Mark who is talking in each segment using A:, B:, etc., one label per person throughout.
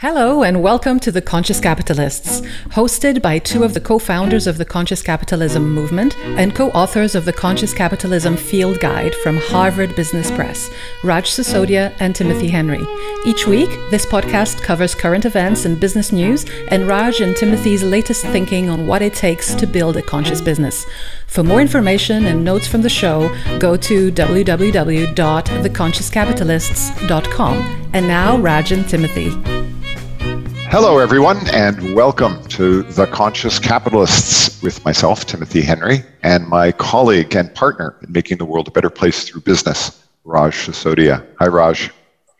A: Hello and welcome to The Conscious Capitalists, hosted by two of the co-founders of the Conscious Capitalism movement and co-authors of the Conscious Capitalism Field Guide from Harvard Business Press, Raj Sisodia and Timothy Henry. Each week, this podcast covers current events and business news and Raj and Timothy's latest thinking on what it takes to build a conscious business. For more information and notes from the show, go to www.theconsciouscapitalists.com. And now, Raj and Timothy.
B: Hello, everyone, and welcome to The Conscious Capitalists with myself, Timothy Henry, and my colleague and partner in making the world a better place through business, Raj Sisodia. Hi, Raj.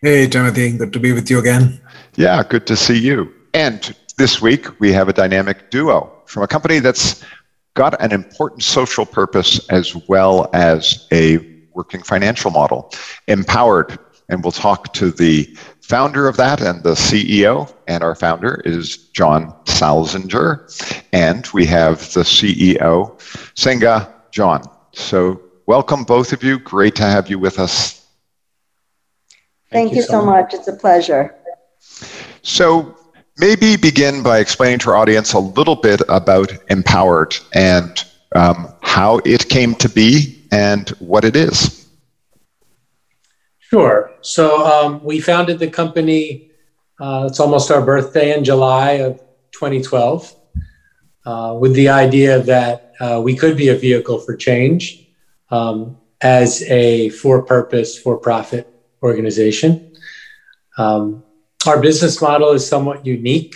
C: Hey, Timothy. Good to be with you again.
B: Yeah, good to see you. And this week, we have a dynamic duo from a company that's got an important social purpose as well as a working financial model, MPOWERD. And we'll talk to the founder of that and the CEO, and our founder is Jeong Salzinger, and we have the CEO, Seungah Jeong. So welcome both of you. Great to have you with us.
D: Thank you so much. It's a pleasure.
B: So maybe begin by explaining to our audience a little bit about MPOWERD and how it came to be and what it is.
E: Sure. So we founded the company, it's almost our birthday in July of 2012, with the idea that we could be a vehicle for change as a for-purpose, for-profit organization. Our business model is somewhat unique.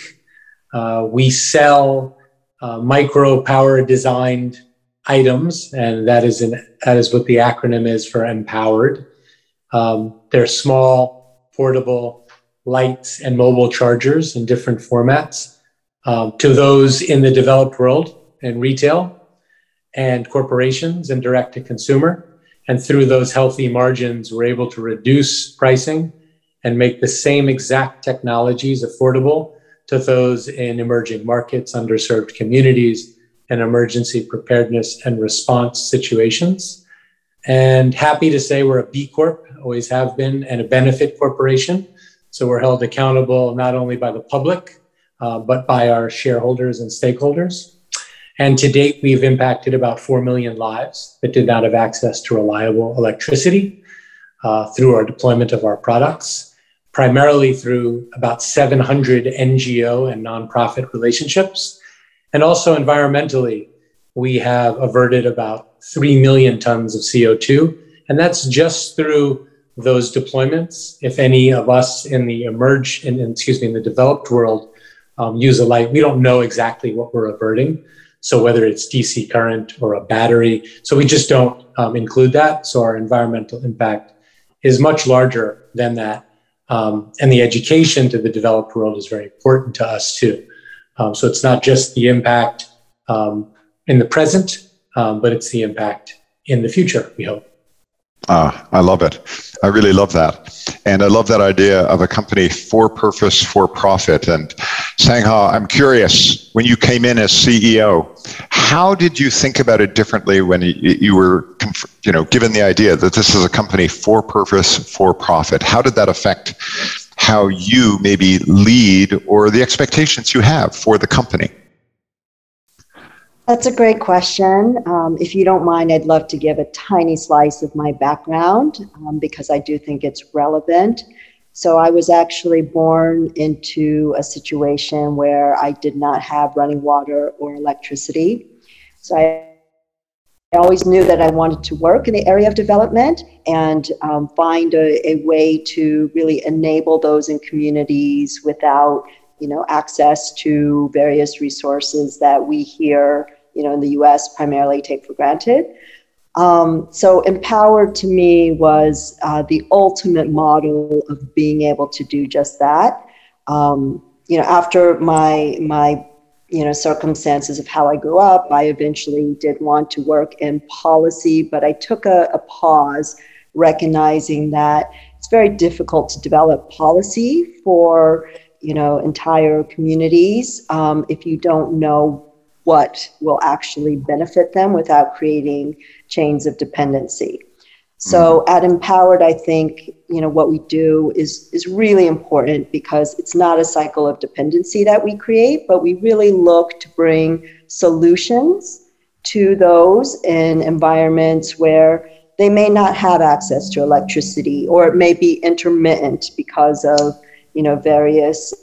E: We sell micro-power designed items, and that is what the acronym is for MPOWERD. They're small, portable lights and mobile chargers in different formats to those in the developed world in retail and corporations and direct to consumer. And through those healthy margins, we're able to reduce pricing and make the same exact technologies affordable to those in emerging markets, underserved communities, and emergency preparedness and response situations. And happy to say we're a B Corp, always have been, and a benefit corporation. So we're held accountable not only by the public, but by our shareholders and stakeholders. And to date, we've impacted about 4 million lives that did not have access to reliable electricity through our deployment of our products, primarily through about 700 NGO and nonprofit relationships. And also environmentally, we have averted about 3 million tons of CO2, and that's just through those deployments. If any of us in the in the developed world use a light, we don't know exactly what we're averting. So whether it's DC current or a battery, so we just don't include that. So our environmental impact is much larger than that. And the education to the developed world is very important to us too. So it's not just the impact in the present, but it's the impact in the future, we hope.
B: I love it. I really love that. And I love that idea of a company for purpose, for profit. And Seungah, I'm curious, when you came in as CEO, how did you think about it differently when you were given the idea that this is a company for purpose, for profit? How did that affect how you maybe lead or the expectations you have for the company?
D: That's a great question. If you don't mind, I'd love to give a tiny slice of my background because I do think it's relevant. So I was actually born into a situation where I did not have running water or electricity. So I always knew that I wanted to work in the area of development and find a way to really enable those in communities without access to various resources that we here, in the US primarily take for granted. So MPOWERD to me was the ultimate model of being able to do just that. After my circumstances of how I grew up, I eventually did want to work in policy, but I took a pause, recognizing that it's very difficult to develop policy for entire communities if you don't know what will actually benefit them without creating chains of dependency. So at Empowered, I think, what we do is really important because it's not a cycle of dependency that we create, but we really look to bring solutions to those in environments where they may not have access to electricity, or it may be intermittent because of, various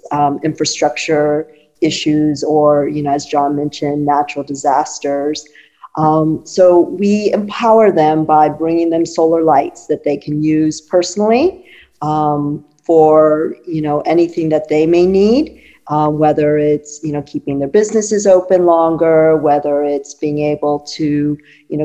D: infrastructure issues, or, as John mentioned, natural disasters. So we empower them by bringing them solar lights that they can use personally for, anything that they may need, whether it's, keeping their businesses open longer, whether it's being able to,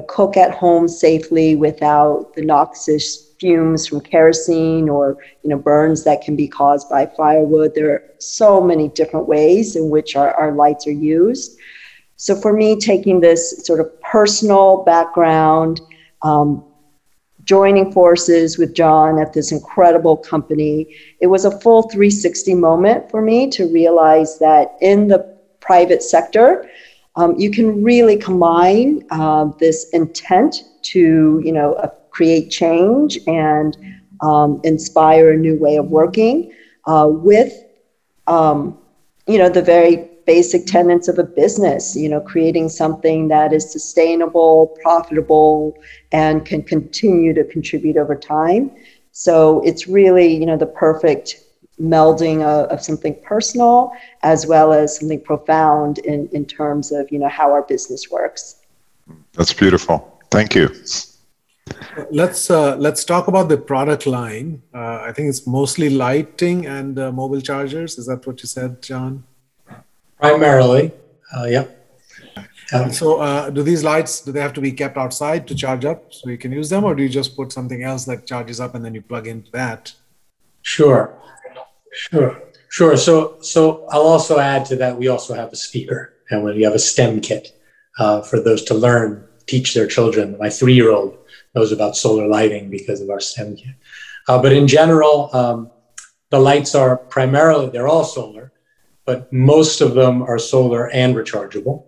D: cook at home safely without the noxious fumes from kerosene, or, burns that can be caused by firewood. There are so many different ways in which our lights are used. So for me, taking this sort of personal background, joining forces with John at this incredible company, it was a full 360 moment for me to realize that in the private sector, you can really combine this intent to, create change and inspire a new way of working with, the very basic tenets of a business, creating something that is sustainable, profitable, and can continue to contribute over time. So it's really, the perfect melding of something personal as well as something profound in terms of, how our business works.
B: That's beautiful. Thank you.
C: Let's talk about the product line. I think it's mostly lighting and mobile chargers. Is that what you said, John?
E: Primarily, yep.
C: So do these lights, do they have to be kept outside to charge up so you can use them, or do you just put something else that charges up and then you plug into that?
E: Sure. So I'll also add to that, we also have a speaker, and when we have a STEM kit for those to teach their children. My 3-year-old knows about solar lighting because of our STEM kit. But in general, the lights are primarily, they're all solar, but most of them are solar and rechargeable.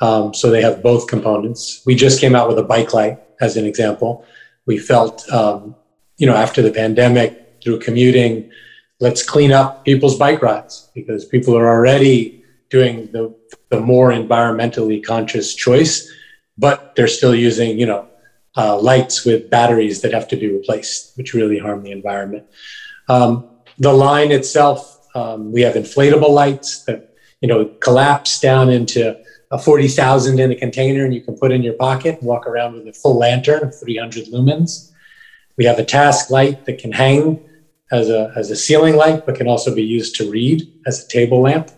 E: So they have both components. We just came out with a bike light as an example. We felt, after the pandemic, through commuting, let's clean up people's bike rides because people are already doing the more environmentally conscious choice, but they're still using, lights with batteries that have to be replaced, which really harm the environment. The line itself, we have inflatable lights that, collapse down into a 40,000 in a container, and you can put in your pocket and walk around with a full lantern of 300 lumens. We have a task light that can hang as a ceiling light, but can also be used to read as a table lamp.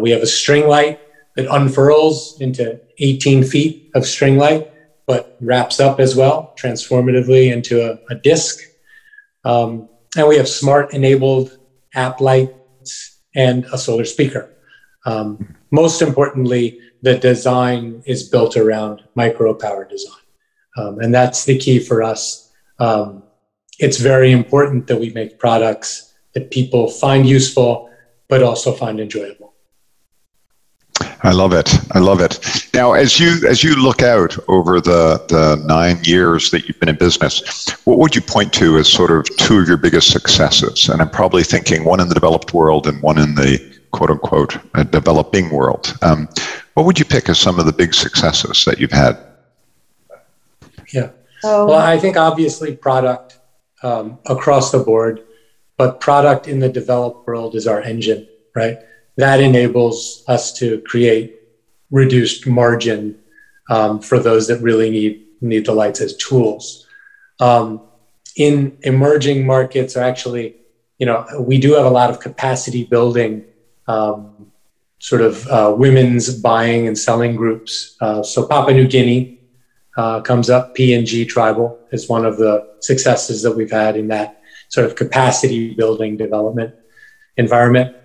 E: We have a string light that unfurls into 18 feet of string light, but wraps up as well, transformatively into a disc. And we have smart-enabled app lights and a solar speaker. Most importantly, the design is built around micro-power design. And that's the key for us. It's very important that we make products that people find useful, but also find enjoyable.
B: I love it. Now, as you look out over the 9 years that you've been in business, what would you point to as sort of 2 of your biggest successes? And I'm probably thinking one in the developed world and one in the quote unquote developing world. What would you pick as some of the big successes that you've had?
E: Yeah. Well, I think obviously product across the board, but product in the developed world is our engine, right? That enables us to create reduced margin for those that really need the lights as tools. In emerging markets, or actually, we do have a lot of capacity building, women's buying and selling groups. So Papua New Guinea comes up. PNG Tribal is one of the successes that we've had in that sort of capacity building development environment.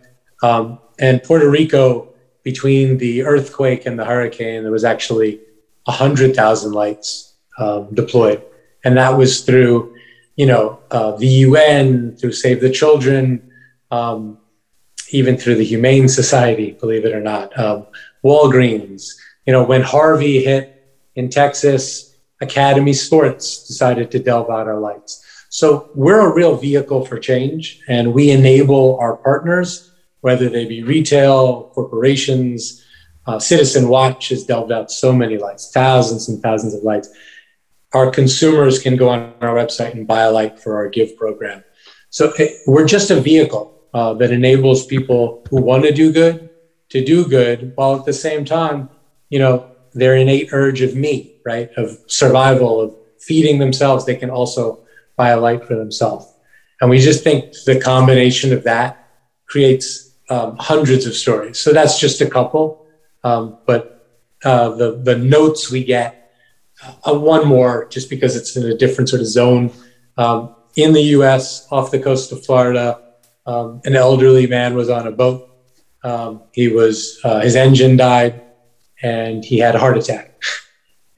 E: And Puerto Rico, between the earthquake and the hurricane, there was actually 100,000 lights deployed. And that was through, the UN, through Save the Children, even through the Humane Society, believe it or not. Walgreens, when Harvey hit in Texas, Academy Sports decided to delve out our lights. So we're a real vehicle for change, and we enable our partners, whether they be retail, corporations. Citizen Watch has delved out so many lights, thousands and thousands of lights. Our consumers can go on our website and buy a light for our Give program. So we're just a vehicle that enables people who want to do good to do good, while at the same time, their innate urge of meat, right, of survival, of feeding themselves, they can also buy a light for themselves. And we just think the combination of that creates hundreds of stories. So that's just a couple, but the notes we get, one more, just because it's in a different sort of zone. In the US, off the coast of Florida, an elderly man was on a boat. His engine died and he had a heart attack.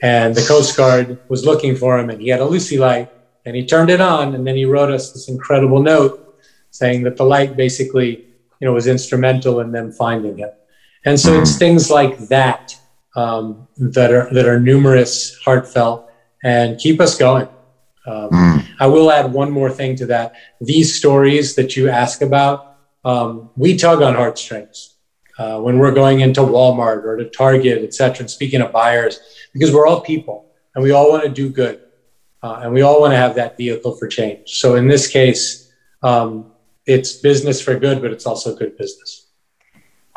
E: And the Coast Guard was looking for him, and he had a Lucy light, and he turned it on, and then he wrote us this incredible note saying that the light basically, was instrumental in them finding him. And so it's things like that that are numerous, heartfelt, and keep us going. I will add one more thing to that. These stories that you ask about, we tug on heartstrings when we're going into Walmart or to Target, et cetera, and speaking of buyers, because we're all people and we all want to do good and we all want to have that vehicle for change. So in this case, it's business for good, but it's also good business.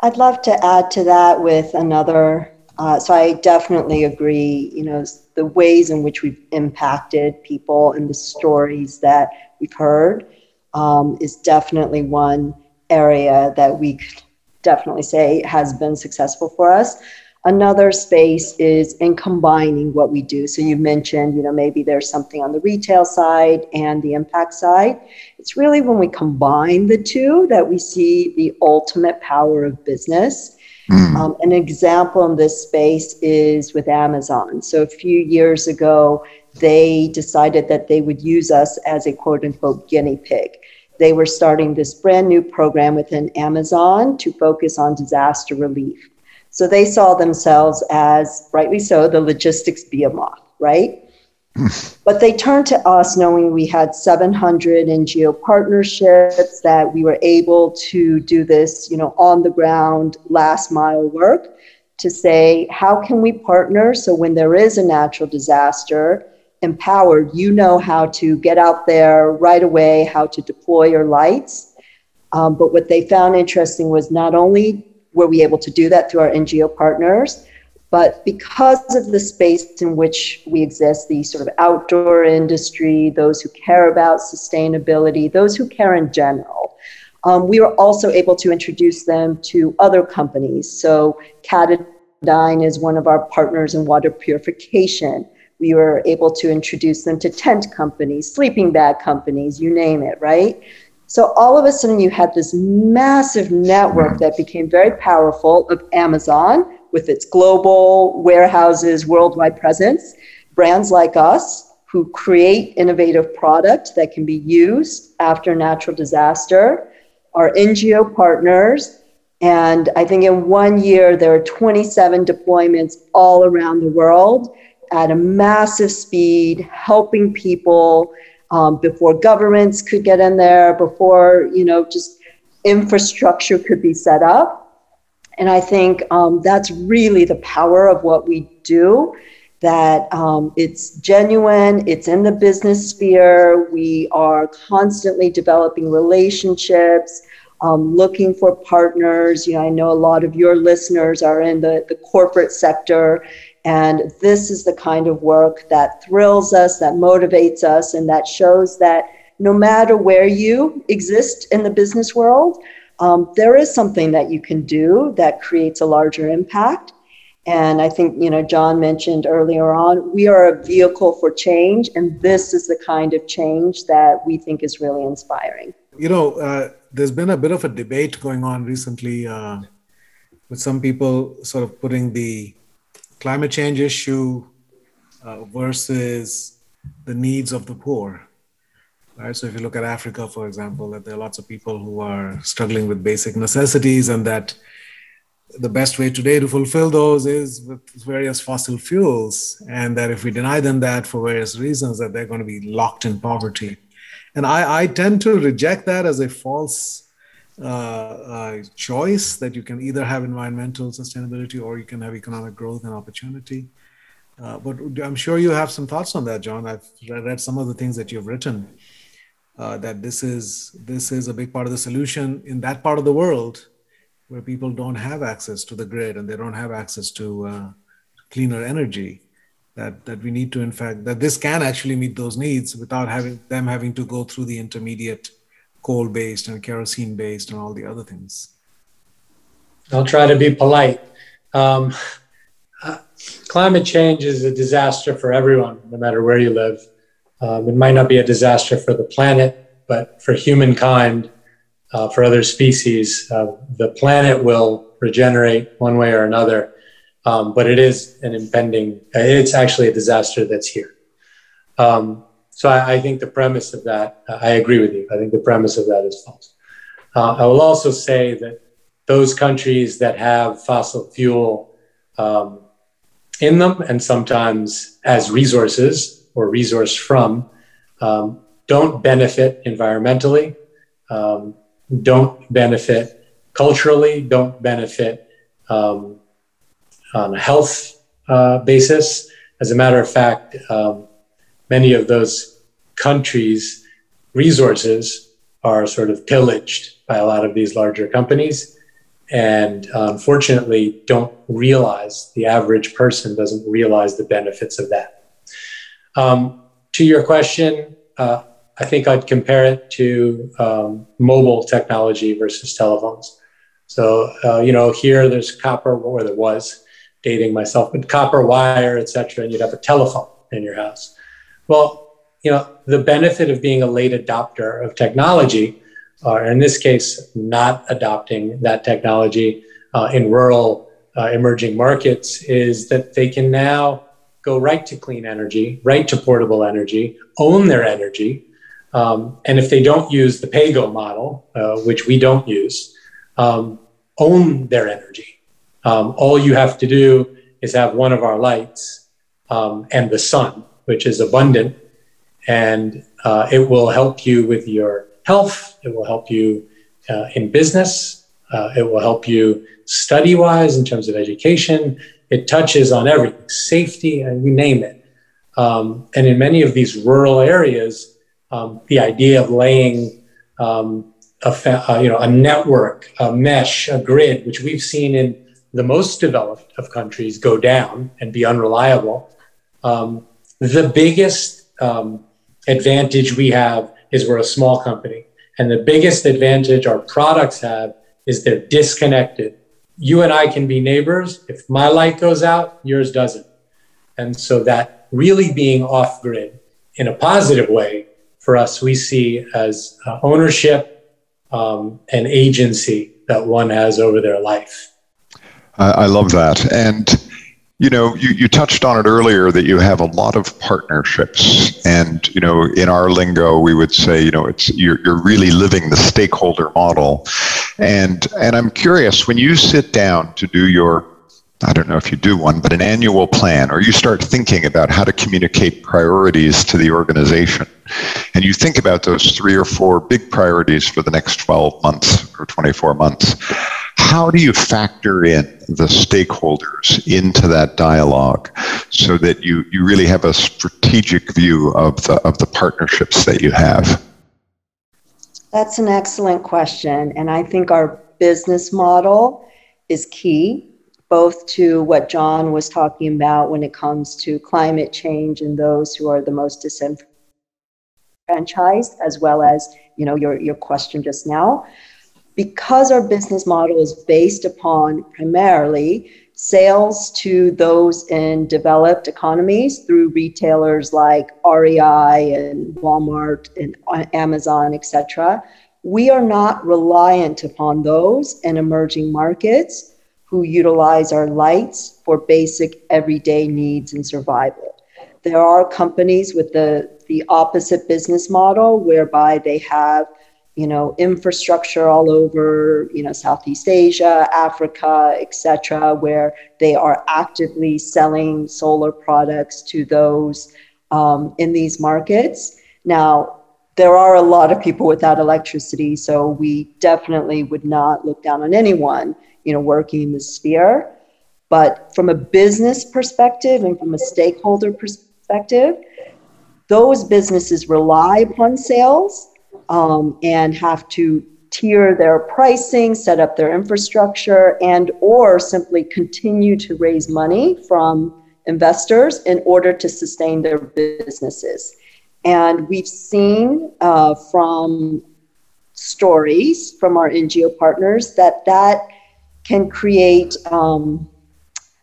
D: I'd love to add to that with another. So I definitely agree, the ways in which we've impacted people and the stories that we've heard is definitely one area that we could definitely say has been successful for us. Another space is in combining what we do. So you mentioned, maybe there's something on the retail side and the impact side. It's really when we combine the two that we see the ultimate power of business. An example in this space is with Amazon. So a few years ago, they decided that they would use us as a quote unquote guinea pig. They were starting this brand new program within Amazon to focus on disaster relief. So they saw themselves as, rightly so, the logistics behemoth, right? But they turned to us knowing we had 700 NGO partnerships, that we were able to do this, on the ground, last mile work, to say, how can we partner so when there is a natural disaster, empowered, how to get out there right away, how to deploy your lights. But what they found interesting was not only were we able to do that through our NGO partners, but because of the space in which we exist, the sort of outdoor industry, those who care about sustainability, those who care in general, we were also able to introduce them to other companies. So Catadine is one of our partners in water purification. We were able to introduce them to tent companies, sleeping bag companies, you name it, right? So all of a sudden you had this massive network that became very powerful of Amazon with its global warehouses, worldwide presence, brands like us who create innovative product that can be used after natural disaster, our NGO partners. And I think in 1 year, there are 27 deployments all around the world at a massive speed, helping people before governments could get in there, before, just infrastructure could be set up. And I think that's really the power of what we do, that it's genuine, it's in the business sphere. We are constantly developing relationships, looking for partners. I know a lot of your listeners are in the corporate sector. And this is the kind of work that thrills us, that motivates us, and that shows that no matter where you exist in the business world, there is something that you can do that creates a larger impact. And I think, John mentioned earlier on, we are a vehicle for change, and this is the kind of change that we think is really inspiring.
C: There's been a bit of a debate going on recently with some people sort of putting the climate change issue versus the needs of the poor, right? So if you look at Africa, for example, that there are lots of people who are struggling with basic necessities, and that the best way today to fulfill those is with various fossil fuels, and that if we deny them that for various reasons, that they're going to be locked in poverty. And I tend to reject that as a false choice, that you can either have environmental sustainability or you can have economic growth and opportunity. But I'm sure you have some thoughts on that, John. I've read some of the things that you've written, that this is a big part of the solution in that part of the world where people don't have access to the grid and they don't have access to cleaner energy, that we need to, in fact, that this can actually meet those needs without having to go through the intermediate coal-based and kerosene-based and all the other things.
E: I'll try to be polite. Climate change is a disaster for everyone, no matter where you live. It might not be a disaster for the planet, but for humankind, for other species, the planet will regenerate one way or another. But it is it's actually a disaster that's here. So I think the premise of that, I agree with you. I think the premise of that is false. I will also say that those countries that have fossil fuel in them, and sometimes as resources or resource from, don't benefit environmentally, don't benefit culturally, don't benefit on a health basis. As a matter of fact, many of those countries' resources are sort of pillaged by a lot of these larger companies, and unfortunately the average person doesn't realize the benefits of that. To your question, I think I'd compare it to mobile technology versus telephones. So, here there's copper, or there was, dating myself, but copper wire, et cetera, and you'd have a telephone in your house. Well, the benefit of being a late adopter of technology, or in this case, not adopting that technology in rural emerging markets, is that they can now go right to clean energy, right to portable energy, own their energy. And if they don't use the PayGo model, which we don't use, own their energy. All you have to do is have one of our lights and the sun, which is abundant, and it will help you with your health. It will help you in business. It will help you study-wise in terms of education. It touches on everything, safety, and you name it. And in many of these rural areas, the idea of laying a network, a mesh, a grid, which we've seen in the most developed of countries go down and be unreliable. The biggest advantage we have is we're a small company. And the biggest advantage our products have is they're disconnected. You and I can be neighbors. If my light goes out, yours doesn't. And so that really being off grid in a positive way for us, we see as ownership and agency that one has over their life.
B: I love that. And, you touched on it earlier that you have a lot of partnerships. And, in our lingo, we would say, you're really living the stakeholder model. And I'm curious, when you sit down to do your, I don't know if you do one, but an annual plan, or you start thinking about how to communicate priorities to the organization, and you think about those 3 or 4 big priorities for the next 12 months or 24 months, how do you factor in the stakeholders into that dialogue so that you really have a strategic view of the partnerships that you have?
D: That's an excellent question. And I think our business model is key, both to what John was talking about when it comes to climate change and those who are the most disenfranchised, as well as, your question just now. Because our business model is based upon primarily sales to those in developed economies through retailers like REI and Walmart and Amazon, etc., we are not reliant upon those in emerging markets who utilize our lights for basic everyday needs and survival. There are companies with the opposite business model whereby they have infrastructure all over, Southeast Asia, Africa, etc., where they are actively selling solar products to those in these markets. Now, there are a lot of people without electricity, so we definitely would not look down on anyone, working in this sphere. But from a business perspective and from a stakeholder perspective, those businesses rely upon sales and have to tier their pricing, set up their infrastructure, and or simply continue to raise money from investors in order to sustain their businesses. And we've seen from stories from our NGO partners that can create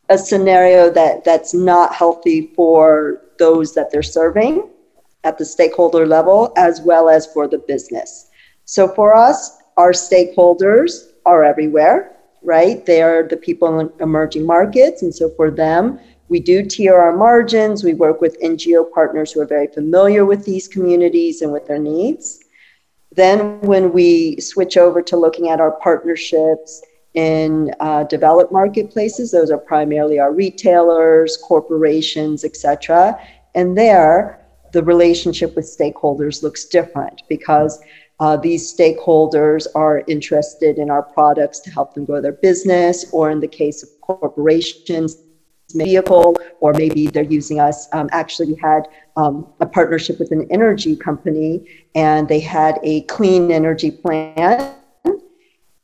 D: a scenario that's not healthy for those that they're serving at the stakeholder level, as well as for the business. So for us, our stakeholders are everywhere, right? They are the people in emerging markets. And so for them, we do tier our margins. We work with NGO partners who are very familiar with these communities and with their needs. Then when we switch over to looking at our partnerships in developed marketplaces, those are primarily our retailers, corporations, etc. And there, the relationship with stakeholders looks different because these stakeholders are interested in our products to help them grow their business, or in the case of corporations, vehicle, or maybe they're using us. Actually, we had a partnership with an energy company, and they had a clean energy plan.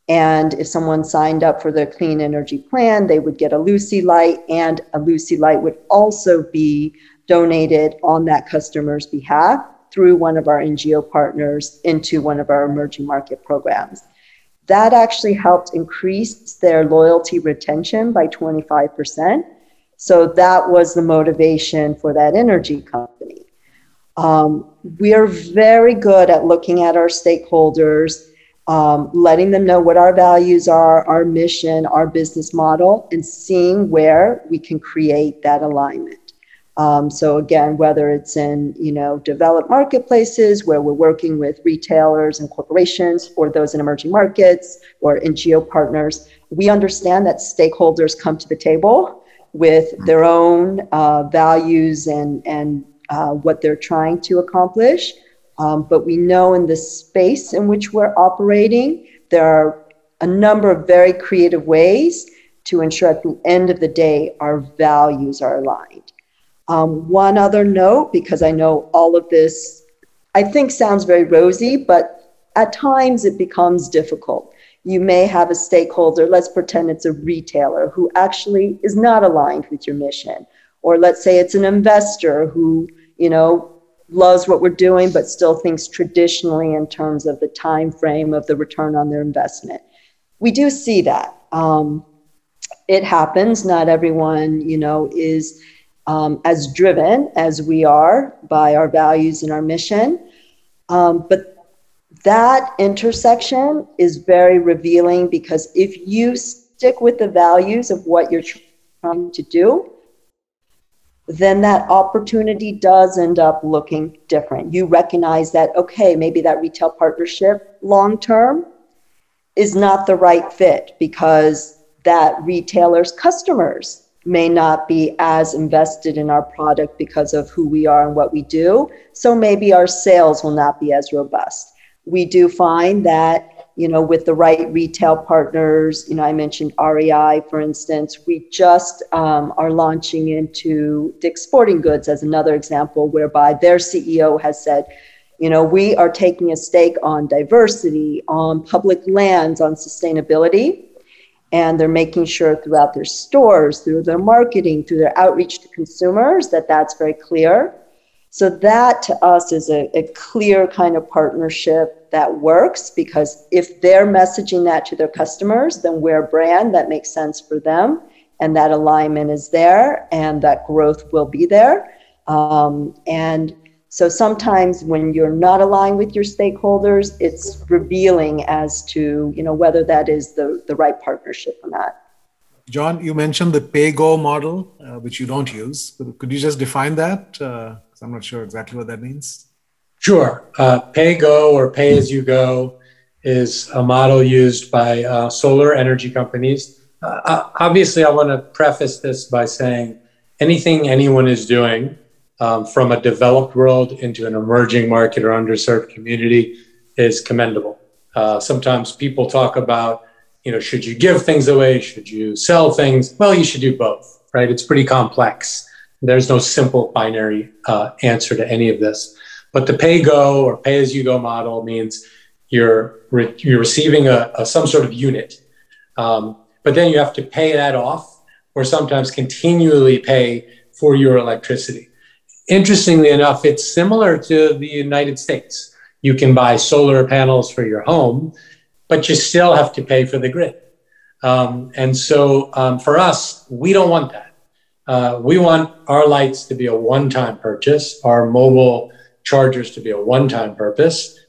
D: And if someone signed up for the clean energy plan, they would get a Lucy Light, and a Lucy Light would also be donated on that customer's behalf through one of our NGO partners into one of our emerging market programs. That actually helped increase their loyalty retention by 25%. So that was the motivation for that energy company. We are very good at looking at our stakeholders, letting them know what our values are, our mission, our business model, and seeing where we can create that alignment. So again, whether it's in developed marketplaces where we're working with retailers and corporations, or those in emerging markets or NGO partners, we understand that stakeholders come to the table with their own values and what they're trying to accomplish. But we know in the space in which we're operating, there are a number of very creative ways to ensure at the end of the day, our values are aligned. One other note, because I know all of this, I think sounds very rosy, but at times it becomes difficult. You may have a stakeholder, let's pretend it's a retailer who actually is not aligned with your mission. Or let's say it's an investor who, loves what we're doing, but still thinks traditionally in terms of the time frame of the return on their investment. We do see that. It happens. Not everyone, is as driven as we are by our values and our mission. But that intersection is very revealing, because if you stick with the values of what you're trying to do, then that opportunity does end up looking different. You recognize that, okay, maybe that retail partnership long-term is not the right fit because that retailer's customers may not be as invested in our product because of who we are and what we do. So maybe our sales will not be as robust. We do find that, with the right retail partners, I mentioned REI, for instance, we just are launching into Dick's Sporting Goods as another example, whereby their CEO has said, we are taking a stake on diversity, on public lands, on sustainability. And they're making sure throughout their stores, through their marketing, through their outreach to consumers, that that's very clear. So that to us is a clear kind of partnership that works, because if they're messaging that to their customers, then we're a brand that makes sense for them, and that alignment is there, and that growth will be there. And so sometimes when you're not aligned with your stakeholders, it's revealing as to whether that is the right partnership or not.
C: John, you mentioned the PayGo model, which you don't use. Could you just define that? Because I'm not sure exactly what that means.
E: Sure. PayGo, or pay as you go, is a model used by solar energy companies. Obviously, I want to preface this by saying anything anyone is doing from a developed world into an emerging market or underserved community is commendable. Sometimes people talk about, should you give things away? Should you sell things? Well, you should do both, right? It's pretty complex. There's no simple binary answer to any of this. But the PayGo or pay-as-you-go model means you're receiving some sort of unit, but then you have to pay that off or sometimes continually pay for your electricity. Interestingly enough, it's similar to the United States. You can buy solar panels for your home, but you still have to pay for the grid. And so for us, we don't want that. We want our lights to be a one-time purchase, our mobile chargers to be a one-time purchase,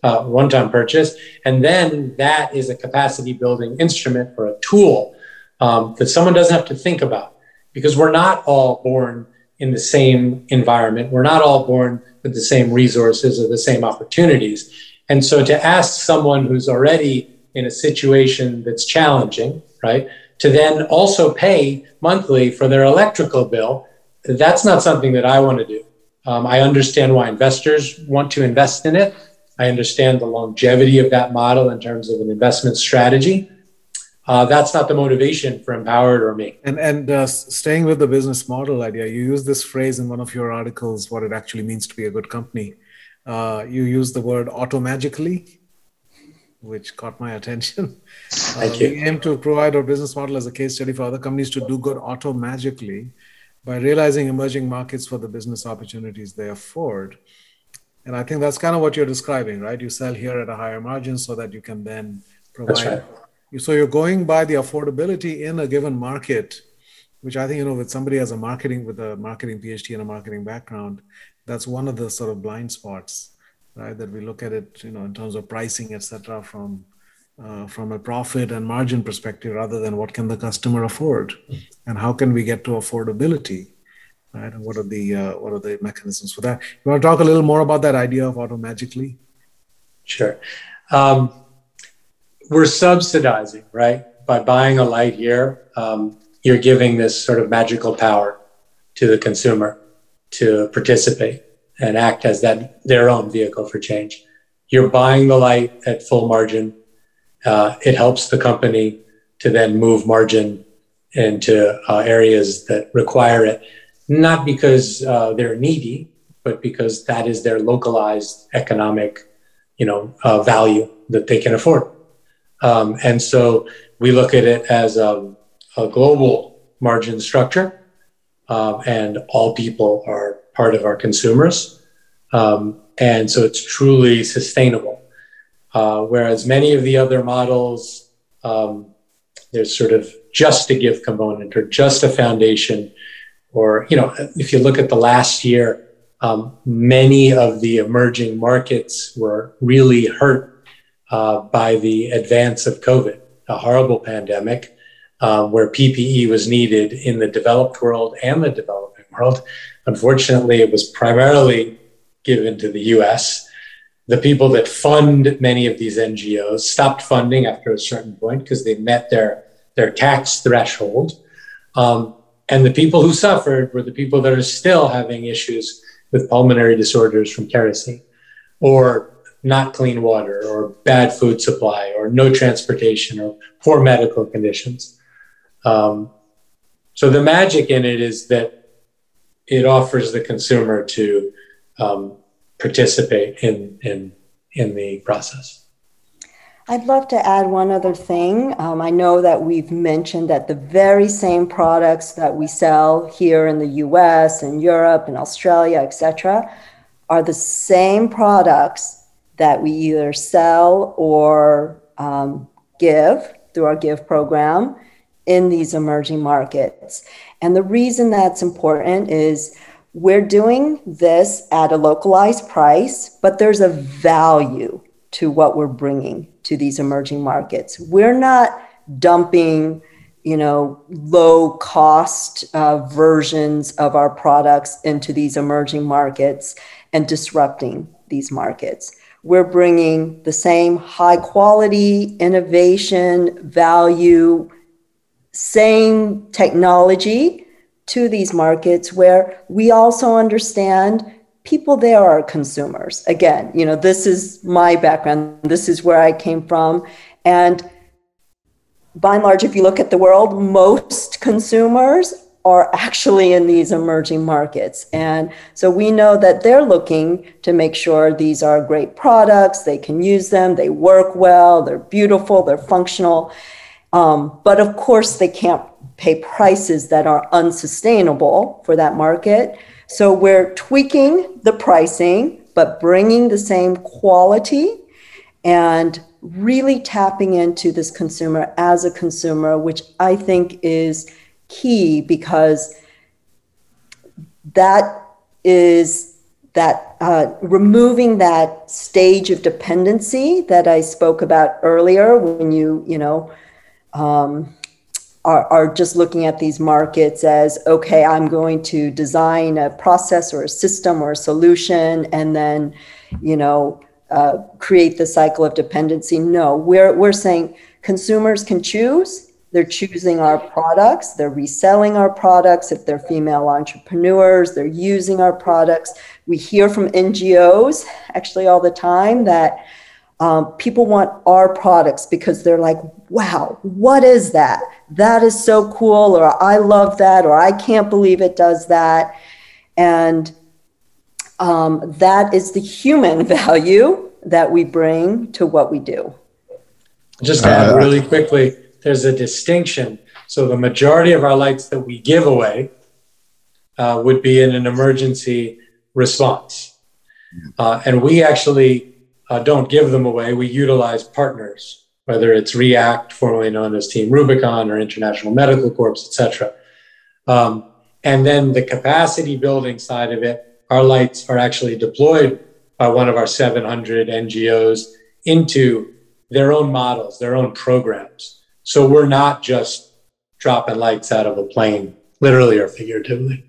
E: and then that is a capacity building instrument or a tool that someone doesn't have to think about, because we're not all born in the same environment. We're not all born with the same resources or the same opportunities. And so to ask someone who's already in a situation that's challenging, right, to then also pay monthly for their electrical bill, that's not something that I want to do. I understand why investors want to invest in it. I understand the longevity of that model in terms of an investment strategy. That's not the motivation for Empowered or me.
C: And staying with the business model idea, you use this phrase in one of your articles, what it actually means to be a good company. You use the word AutoMagically, which caught my attention.
E: Thank you.
C: We aim to provide our business model as a case study for other companies to do good AutoMagically by realizing emerging markets for the business opportunities they afford. And I think that's kind of what you're describing, right? You sell here at a higher margin so that you can then provide.
E: That's right.
C: So you're going by the affordability in a given market, which I think, with somebody as with a marketing PhD and a marketing background, that's one of the sort of blind spots, right? That we look at it, in terms of pricing, et cetera, from a profit and margin perspective, rather than what can the customer afford and how can we get to affordability, right? And what are the mechanisms for that? You want to talk a little more about that idea of AutoMagically?
E: Sure. We're subsidizing, right? By buying a light here, you're giving this sort of magical power to the consumer to participate and act as their own vehicle for change. You're buying the light at full margin. It helps the company to then move margin into areas that require it, not because they're needy, but because that is their localized economic, value that they can afford. And so we look at it as a global margin structure, and all people are part of our consumers. And so it's truly sustainable. Whereas many of the other models, there's sort of just a give component or just a foundation, or, if you look at the last year, many of the emerging markets were really hurt by the advance of COVID, a horrible pandemic, where PPE was needed in the developed world and the developing world. Unfortunately, it was primarily given to the US. The people that fund many of these NGOs stopped funding after a certain point because they met their tax threshold. And the people who suffered were the people that are still having issues with pulmonary disorders from kerosene, or not clean water, or bad food supply, or no transportation, or poor medical conditions. So the magic in it is that it offers the consumer to participate in the process.
D: I'd love to add one other thing. I know that we've mentioned that the very same products that we sell here in the US and Europe and Australia, et cetera, are the same products that we either sell or give through our Give program in these emerging markets. And the reason that's important is we're doing this at a localized price, but there's a value to what we're bringing to these emerging markets. We're not dumping, low cost versions of our products into these emerging markets and disrupting these markets. we're bringing the same high quality, innovation, value, same technology to these markets where we also understand people there are consumers. Again, this is my background. This is where I came from. And by and large, if you look at the world, most consumers are actually in these emerging markets. And so we know that they're looking to make sure these are great products, they can use them, they work well, they're beautiful, they're functional. But of course, they can't pay prices that are unsustainable for that market. So we're tweaking the pricing, but bringing the same quality and really tapping into this consumer as a consumer, which I think is key, because that is that removing that stage of dependency that I spoke about earlier, when are just looking at these markets as, okay, I'm going to design a process or a system or a solution and then, create the cycle of dependency. No, we're saying consumers can choose. They're choosing our products. They're reselling our products. If they're female entrepreneurs, they're using our products. We hear from NGOs actually all the time that people want our products because they're like, wow, what is that? That is so cool, or I love that, or I can't believe it does that. And that is the human value that we bring to what we do.
E: Just to add really quickly, there's a distinction. So the majority of our lights that we give away would be in an emergency response. And we actually don't give them away. We utilize partners, whether it's REACT, formerly known as Team Rubicon, or International Medical Corps, et cetera. And then the capacity building side of it, our lights are actually deployed by one of our 700 NGOs into their own models, their own programs. So we're not just dropping lights out of a plane, literally or figuratively.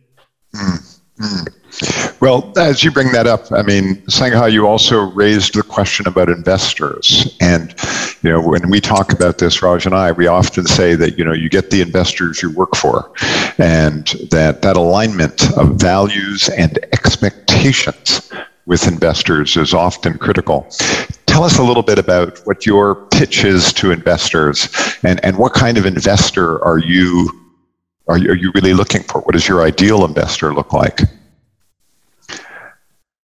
B: Well, as you bring that up, I mean, Seungah, you also raised the question about investors. And, when we talk about this, Raj and I, we often say that, you get the investors you work for, and that alignment of values and expectations with investors is often critical. Tell us a little bit about what your pitch is to investors, and what kind of investor are you really looking for? What does your ideal investor look like?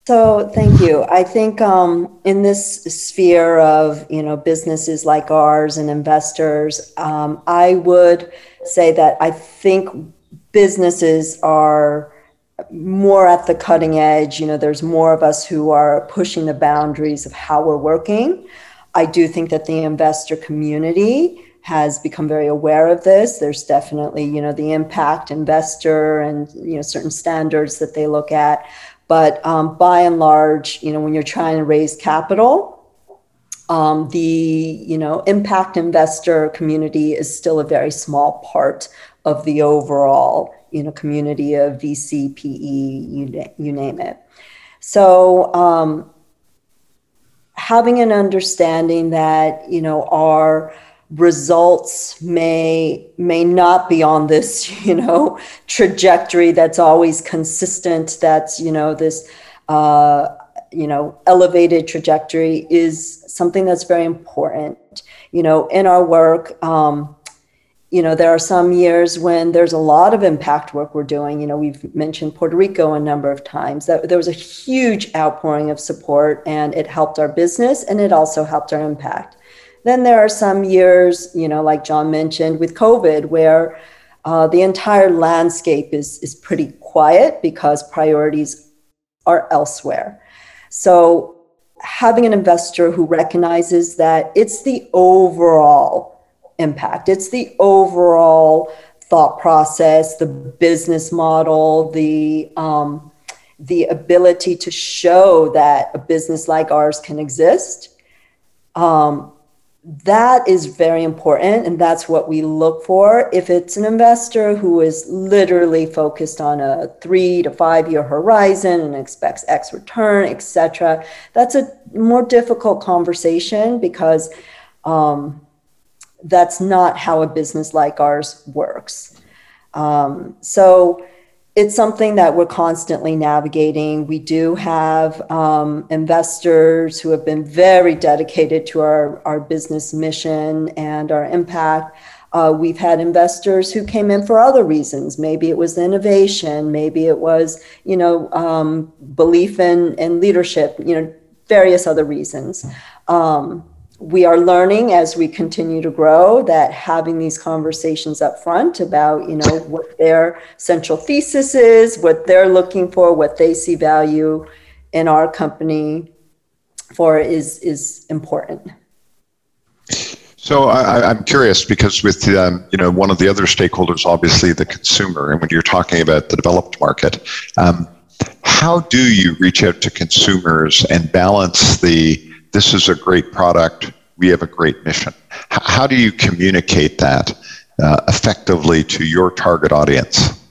D: So thank you. I think in this sphere of businesses like ours and investors, I would say that I think businesses are more at the cutting edge. There's more of us who are pushing the boundaries of how we're working. I do think that the investor community has become very aware of this. There's definitely, the impact investor and, certain standards that they look at. But by and large, when you're trying to raise capital, the, impact investor community is still a very small part of the overall community of VC, PE, you name it. So having an understanding that, our results may not be on this, trajectory that's always consistent, that's, this, elevated trajectory is something that's very important. In our work, there are some years when there's a lot of impact work we're doing. We've mentioned Puerto Rico a number of times. That there was a huge outpouring of support, and it helped our business, and it also helped our impact. Then there are some years, like John mentioned with COVID, where the entire landscape is pretty quiet because priorities are elsewhere. So having an investor who recognizes that it's the overall impact, it's the overall thought process, the business model, the ability to show that a business like ours can exist, that is very important, and that's what we look for. If it's an investor who is literally focused on a 3 to 5 year horizon and expects X return, etc., that's a more difficult conversation because that's not how a business like ours works. So it's something that we're constantly navigating. We do have investors who have been very dedicated to our business mission and our impact. We've had investors who came in for other reasons. Maybe it was innovation, maybe it was, belief in leadership, various other reasons. We are learning as we continue to grow that having these conversations up front about, what their central thesis is, what they're looking for, what they see value in our company for is important.
B: So I'm curious because with, one of the other stakeholders, obviously the consumer, and when you're talking about the developed market, how do you reach out to consumers and balance this is a great product, we have a great mission? How do you communicate that effectively to your target audience?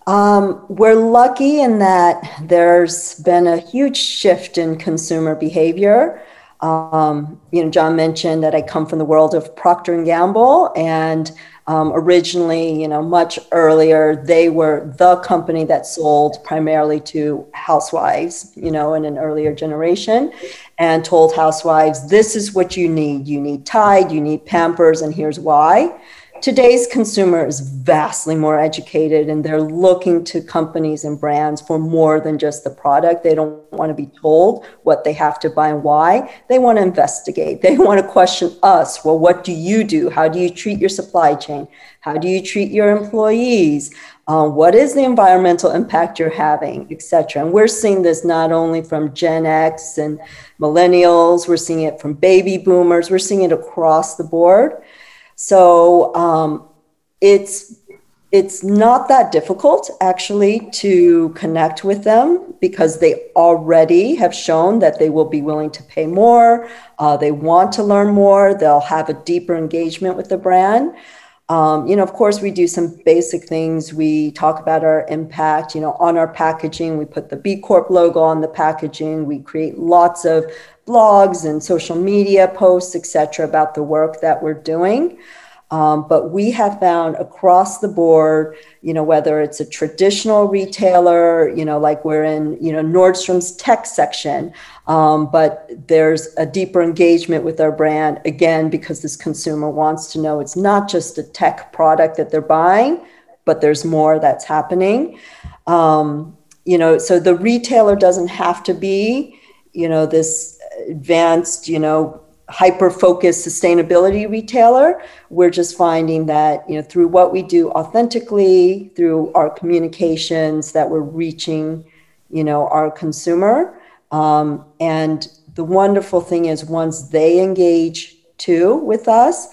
D: We're lucky in that there's been a huge shift in consumer behavior. John mentioned that I come from the world of Procter & Gamble, and originally, much earlier, they were the company that sold primarily to housewives, in an earlier generation, and told housewives, this is what you need. You need Tide, you need Pampers, and here's why. Today's consumer is vastly more educated, and they're looking to companies and brands for more than just the product. They don't want to be told what they have to buy and why. They want to investigate. They want to question us. Well, what do you do? How do you treat your supply chain? How do you treat your employees? What is the environmental impact you're having, et cetera? And we're seeing this not only from Gen X and millennials, we're seeing it from baby boomers, we're seeing it across the board. So it's not that difficult actually to connect with them because they already have shown that they will be willing to pay more. They want to learn more. They'll have a deeper engagement with the brand. Of course, we do some basic things. We talk about our impact, on our packaging. We put the B Corp logo on the packaging. We create lots of blogs and social media posts, et cetera, about the work that we're doing. But we have found across the board, whether it's a traditional retailer, like we're in, Nordstrom's tech section, but there's a deeper engagement with our brand, again, because this consumer wants to know it's not just a tech product that they're buying, but there's more that's happening. So the retailer doesn't have to be, this advanced, hyper-focused sustainability retailer. We're just finding that, through what we do authentically, through our communications, that we're reaching, our consumer. And the wonderful thing is once they engage too with us,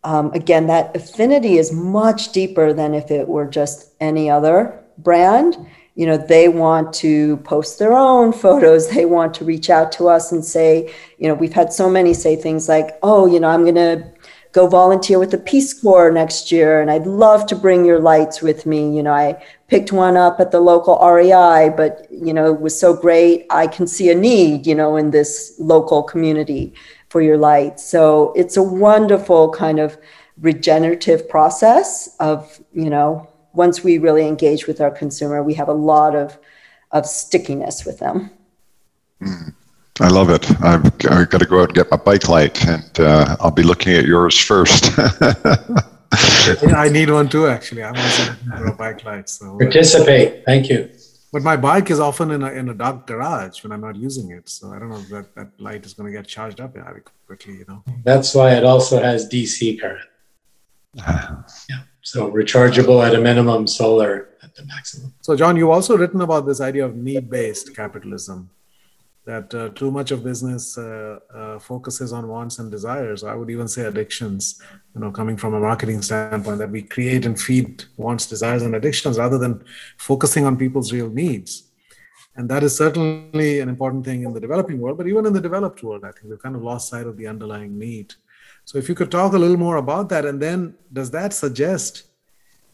D: again, that affinity is much deeper than if it were just any other brand. They want to post their own photos. They want to reach out to us and say, we've had so many say things like, oh, I'm going to go volunteer with the Peace Corps next year, and I'd love to bring your lights with me. I picked one up at the local REI, but, it was so great. I can see a need, in this local community for your lights. So it's a wonderful kind of regenerative process of, once we really engage with our consumer, we have a lot of stickiness with them.
B: I love it. I've got to go out and get my bike light, and I'll be looking at yours first.
C: I need one too, actually. I'm also looking for a bike light. So
E: participate. Thank you.
C: But my bike is often in a dark garage when I'm not using it. So I don't know if that light is going to get charged up very quickly,
E: That's why it also has DC current. Yeah. So rechargeable at a minimum, solar at the maximum.
C: So John, you've also written about this idea of need-based capitalism, that too much of business focuses on wants and desires. I would even say addictions, coming from a marketing standpoint, that we create and feed wants, desires, and addictions rather than focusing on people's real needs. And that is certainly an important thing in the developing world, but even in the developed world, I think we've kind of lost sight of the underlying need. So if you could talk a little more about that, and then does that suggest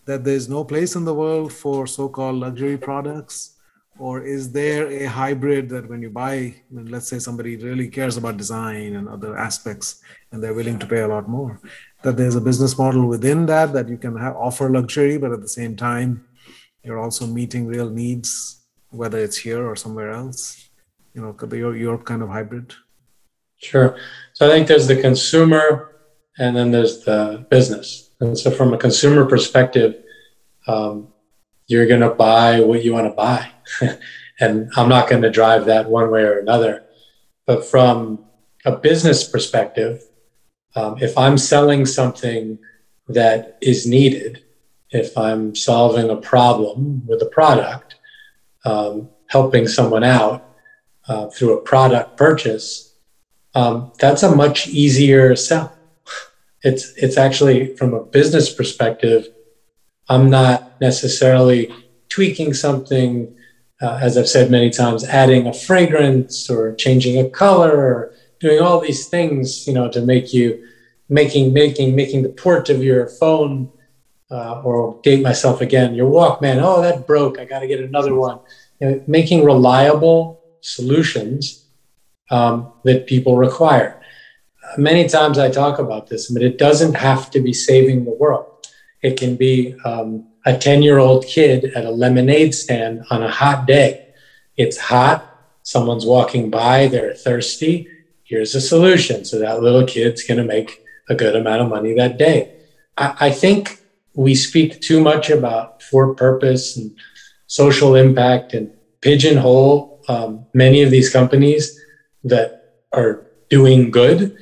C: that there's no place in the world for so-called luxury products? Or is there a hybrid that when you buy, let's say somebody really cares about design and other aspects, and they're willing to pay a lot more, that there's a business model within that you can offer luxury, but at the same time, you're also meeting real needs, whether it's here or somewhere else, your kind of hybrid?
E: Sure. So I think there's the consumer and then there's the business. And so from a consumer perspective, you're going to buy what you want to buy. And I'm not going to drive that one way or another. But from a business perspective, if I'm selling something that is needed, if I'm solving a problem with a product, helping someone out through a product purchase, that's a much easier sell. It's actually, from a business perspective, I'm not necessarily tweaking something, as I've said many times, adding a fragrance or changing a color or doing all these things, to making the port of your phone, or date myself again, your Walkman, oh, that broke, I got to get another one. Making reliable solutions that people require. Many times I talk about this, but it doesn't have to be saving the world. It can be a 10-year-old kid at a lemonade stand on a hot day. It's hot, someone's walking by, they're thirsty. Here's a solution. So that little kid's going to make a good amount of money that day. I think we speak too much about for purpose and social impact and pigeonhole many of these companies that are doing good.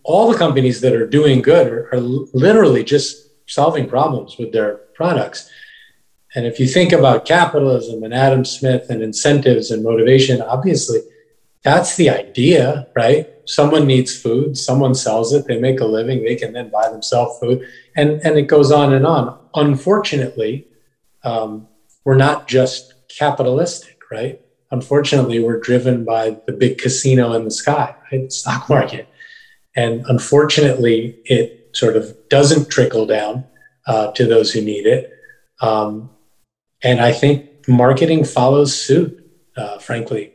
E: All the companies that are doing good are literally just solving problems with their products. And if you think about capitalism and Adam Smith and incentives and motivation, obviously that's the idea, right? Someone needs food, someone sells it, they make a living, they can then buy themselves food, and it goes on and on. Unfortunately, we're not just capitalistic, right? Unfortunately, we're driven by the big casino in the sky, right? The stock market. And unfortunately, it sort of doesn't trickle down to those who need it. And I think marketing follows suit, frankly.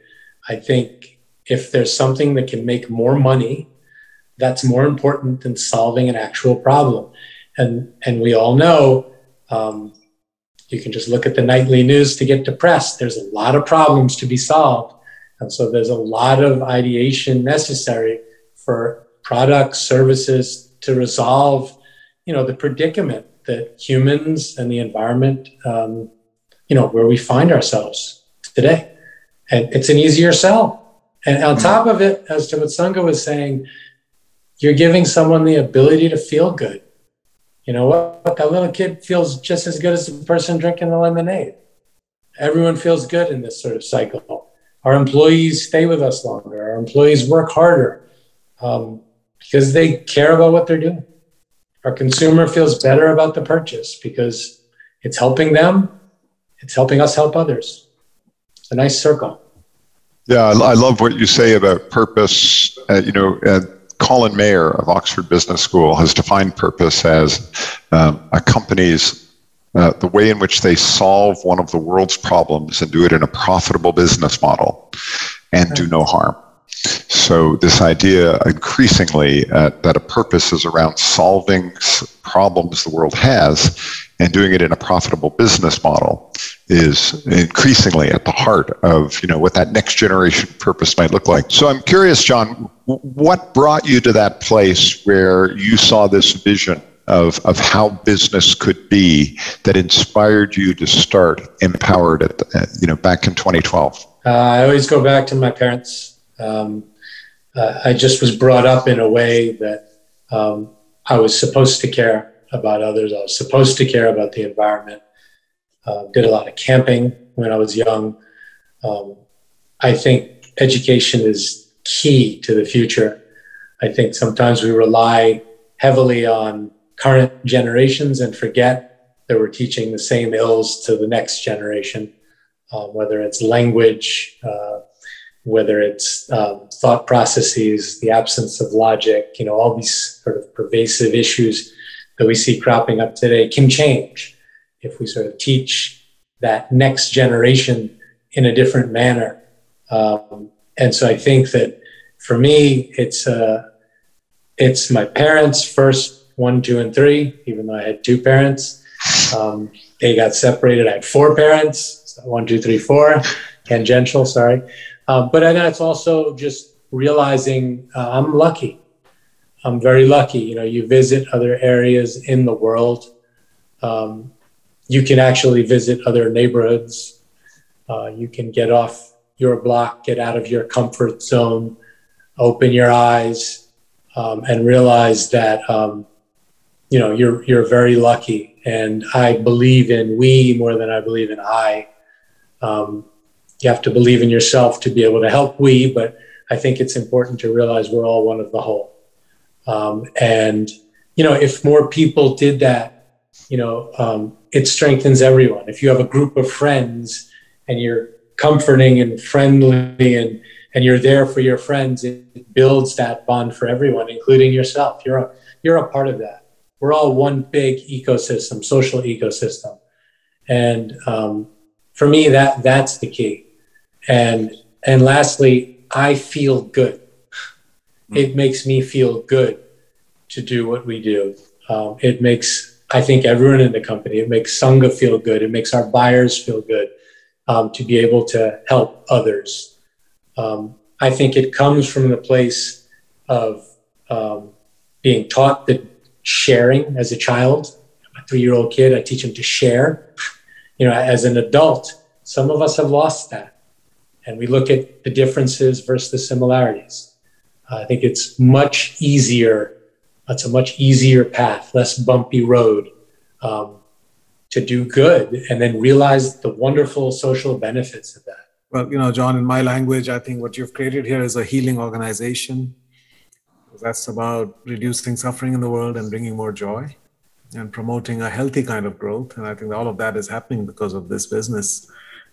E: I think if there's something that can make more money, that's more important than solving an actual problem. And we all know, you can just look at the nightly news to get depressed. There's a lot of problems to be solved. And so there's a lot of ideation necessary for products, services to resolve, the predicament that humans and the environment, where we find ourselves today. And it's an easier sell. And on top of it, as to what Seungah was saying, you're giving someone the ability to feel good. You know what? That little kid feels just as good as the person drinking the lemonade. Everyone feels good in this sort of cycle. Our employees stay with us longer. Our employees work harder because they care about what they're doing. Our consumer feels better about the purchase because it's helping them. It's helping us help others. It's a nice circle.
B: Yeah, I love what you say about purpose. Colin Mayer of Oxford Business School has defined purpose as a company's, the way in which they solve one of the world's problems and do it in a profitable business model and do no harm. So this idea increasingly that a purpose is around solving problems the world has and doing it in a profitable business model is increasingly at the heart of what that next generation purpose might look like. So I'm curious, John, what brought you to that place where you saw this vision of how business could be that inspired you to start MPOWERD back in 2012?
E: I always go back to my parents. I just was brought up in a way that I was supposed to care about others. I was supposed to care about the environment. Did a lot of camping when I was young. I think education is key to the future. I think sometimes we rely heavily on current generations and forget that we're teaching the same ills to the next generation. whether it's language, whether it's thought processes, the absence of logic, all these sort of pervasive issues that we see cropping up today can change if we sort of teach that next generation in a different manner. And so I think that for me, it's my parents first, 1, 2, and 3, even though I had 2 parents. They got separated. I had 4 parents, so 1, 2, 3, 4, tangential, sorry. But then it's also just realizing I'm lucky. I'm very lucky. You visit other areas in the world. You can actually visit other neighborhoods. You can get off your block, get out of your comfort zone, open your eyes, and realize that you're very lucky. And I believe in we more than I believe in I. You have to believe in yourself to be able to help we, but I think it's important to realize we're all one of the whole. And if more people did that, it strengthens everyone. If you have a group of friends and you're comforting and friendly and you're there for your friends, it builds that bond for everyone, including yourself. You're a part of that. We're all one big ecosystem, social ecosystem. And for me, that's the key. And lastly, I feel good. It makes me feel good to do what we do. It makes, I think, everyone in the company, it makes Seungah feel good. It makes our buyers feel good to be able to help others. I think it comes from the place of being taught that sharing as a child. A 3-year-old kid, I teach him to share. As an adult, some of us have lost that. And we look at the differences versus the similarities. I think it's much easier. It's a much easier path, less bumpy road to do good and then realize the wonderful social benefits of that.
C: Well, John, in my language, I think what you've created here is a healing organization. That's about reducing suffering in the world and bringing more joy and promoting a healthy kind of growth. And I think all of that is happening because of this business.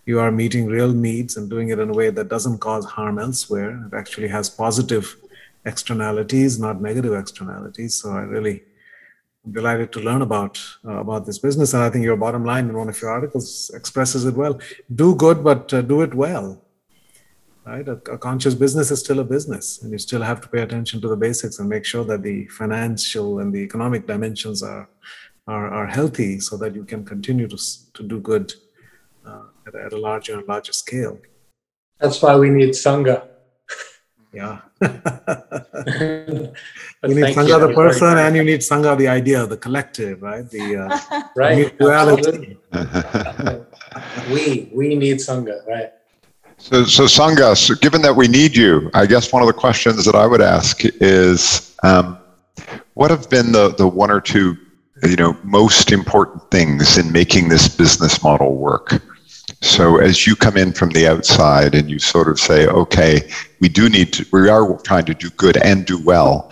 C: You are meeting real needs and doing it in a way that doesn't cause harm elsewhere. It actually has positive externalities, not negative externalities. So I really am delighted to learn about this business. And I think your bottom line in one of your articles expresses it well. Do good, but do it well. Right? A conscious business is still a business, and you still have to pay attention to the basics and make sure that the financial and the economic dimensions are healthy, so that you can continue to do good at a larger and larger scale.
E: That's why we need Seungah.
C: Yeah. You need Seungah the person, and you need Seungah the idea, the collective, right?
E: Right.
C: Duality.
E: We need Seungah, right?
B: So Seungah, given that we need you, I guess one of the questions that I would ask is, what have been the 1 or 2, most important things in making this business model work? So as you come in from the outside and you sort of say, okay, we are trying to do good and do well.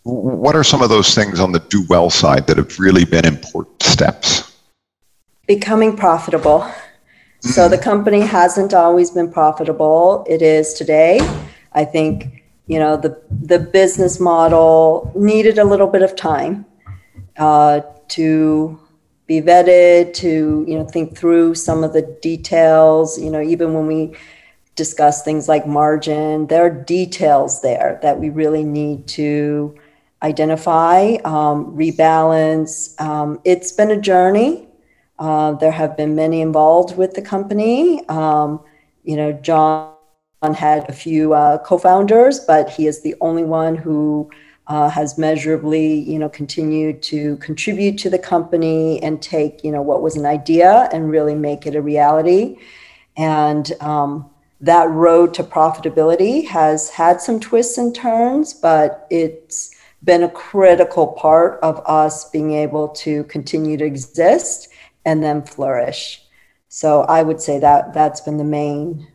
B: What are some of those things on the do well side that have really been important steps?
D: Becoming profitable. So the company hasn't always been profitable. It is today. I think, the business model needed a little bit of time to be vetted, to, think through some of the details. Even when we discuss things like margin, there are details there that we really need to identify, rebalance. It's been a journey. There have been many involved with the company. John had a few co-founders, but he is the only one who has measurably, continued to contribute to the company and take, what was an idea and really make it a reality. And that road to profitability has had some twists and turns, but it's been a critical part of us being able to continue to exist and then flourish. So I would say that that's been the main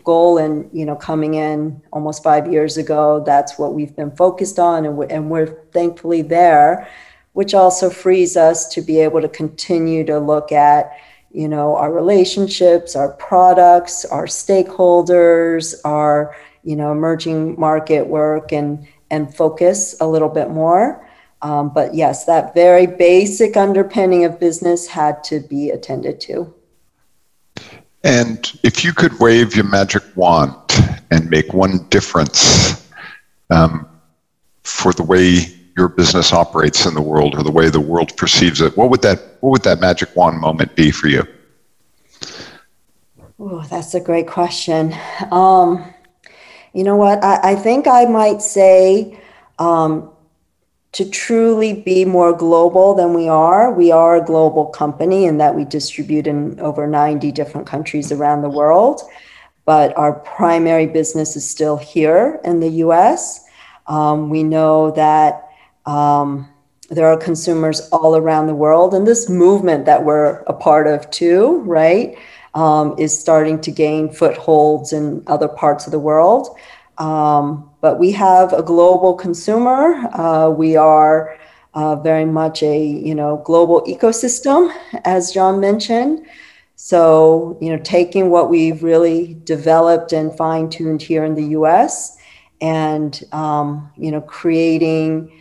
D: goal. And, coming in almost 5 years ago, that's what we've been focused on. And we're thankfully there, which also frees us to be able to continue to look at, our relationships, our products, our stakeholders, our, emerging market work and focus a little bit more. But yes, that very basic underpinning of business had to be attended to.
B: And if you could wave your magic wand and make one difference for the way your business operates in the world or the way the world perceives it, what would that magic wand moment be for you?
D: Oh, that's a great question. You know what? I think I might say to truly be more global than we are. We are a global company in that we distribute in over 90 different countries around the world, but our primary business is still here in the US. We know that there are consumers all around the world, and this movement that we're a part of too, right, is starting to gain footholds in other parts of the world. But we have a global consumer. We are very much a global ecosystem, as John mentioned. So taking what we've really developed and fine-tuned here in the U.S. and creating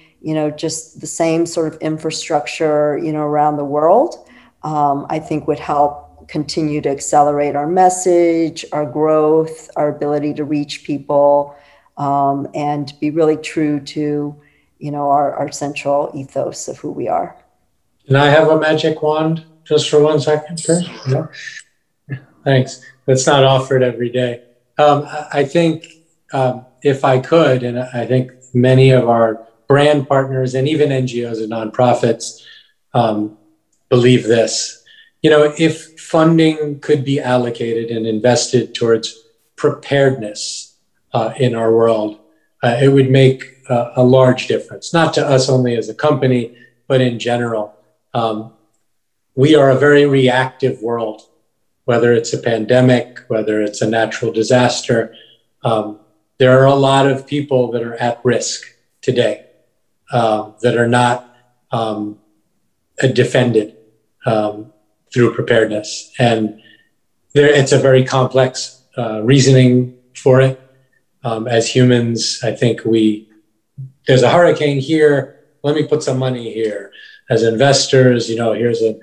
D: just the same sort of infrastructure around the world, I think would help continue to accelerate our message, our growth, our ability to reach people, and be really true to, our central ethos of who we are.
E: Can I have a magic wand just for 1 second, sir? No? Thanks. That's not offered every day. I think if I could, and I think many of our brand partners and even NGOs and nonprofits believe this. If funding could be allocated and invested towards preparedness in our world, it would make a large difference, not to us only as a company, but in general. We are a very reactive world, whether it's a pandemic, whether it's a natural disaster. There are a lot of people that are at risk today that are not defended through preparedness. And it's a very complex reasoning for it. As humans, I think there's a hurricane here, let me put some money here. As investors, here's a